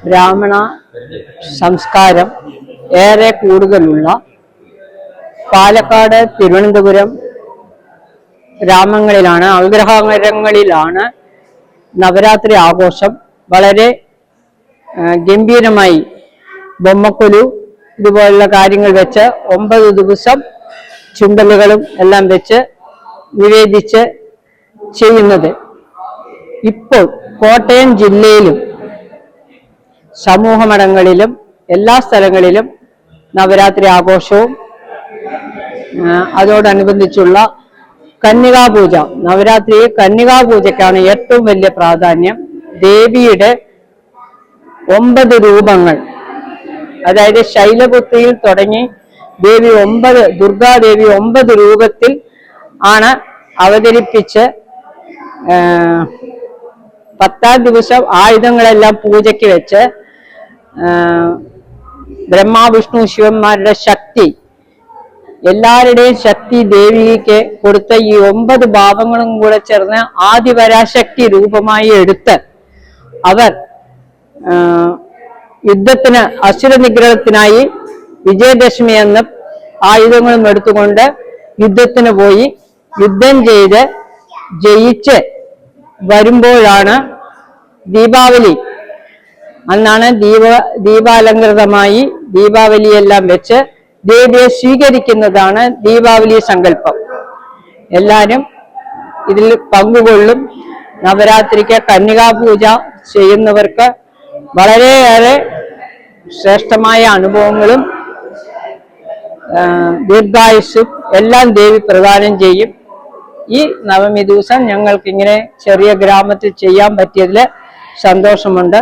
ബ്രാഹ്മണ സംസ്കാരം ഏറെ കൂടുതലുള്ള പാലക്കാട്, തിരുവനന്തപുരം ഗ്രാമങ്ങളിലാണ്, അഗ്രഹാരങ്ങളിലാണ് നവരാത്രി ആഘോഷം വളരെ ഗംഭീരമായി ബൊമ്മക്കൊലു ഇതുപോലുള്ള കാര്യങ്ങൾ വെച്ച് 9 ദിവസം ചുണ്ടലുകളും എല്ലാം വെച്ച് നിവേദിച്ച് ചെയ്യുന്നത്. ഇപ്പോൾ കോട്ടയം ജില്ലയിലും സമൂഹമഠങ്ങളിലും എല്ലാ സ്ഥലങ്ങളിലും നവരാത്രി ആഘോഷവും അതോടനുബന്ധിച്ചുള്ള കന്യകാപൂജ, നവരാത്രി കന്യകാപൂജയ്ക്കാണ് ഏറ്റവും വലിയ പ്രാധാന്യം. ദേവിയുടെ 9 രൂപങ്ങൾ, അതായത് ശൈലപുത്രിയിൽ തുടങ്ങി ദേവി 9 ദുർഗാദേവി 9 രൂപത്തിൽ ആണ് അവതരിപ്പിച്ച് 10ാം ദിവസം ആയുധങ്ങളെല്ലാം പൂജയ്ക്ക് വെച്ച് ബ്രഹ്മാ വിഷ്ണു ശിവന്മാരുടെ ശക്തി, എല്ലാവരുടെയും ശക്തി ദേവിക്ക് കൊടുത്ത ഈ 9 ഭാവങ്ങളും കൂടെ ചേർന്ന് ആദിപരാശക്തി രൂപമായി എടുത്ത് അവർ യുദ്ധത്തിന് അസുര നിഗ്രഹത്തിനായി വിജയദശമി എന്ന ആയുധങ്ങളും എടുത്തുകൊണ്ട് യുദ്ധത്തിന് പോയി യുദ്ധം ചെയ്ത് ജയിച്ച് വരുമ്പോഴാണ് ദീപാവലി. അന്നാണ് ദീപാലങ്കൃതമായി ദീപാവലിയെല്ലാം വെച്ച് ദേവിയെ സ്വീകരിക്കുന്നതാണ് ദീപാവലി സങ്കല്പം. എല്ലാവരും ഇതിൽ പങ്കുകൊള്ളും. നവരാത്രിക്ക് കന്യകാപൂജ ചെയ്യുന്നവർക്ക് വളരെയേറെ ശ്രേഷ്ഠമായ അനുഭവങ്ങളും ദീർഘായുസ്സും എല്ലാം ദേവി പ്രദാനം ചെയ്യും. ഈ നവമി ദിവസം ഞങ്ങൾക്കിങ്ങനെ ചെറിയ ഗ്രാമത്തിൽ ചെയ്യാൻ പറ്റിയതിൽ സന്തോഷമുണ്ട്.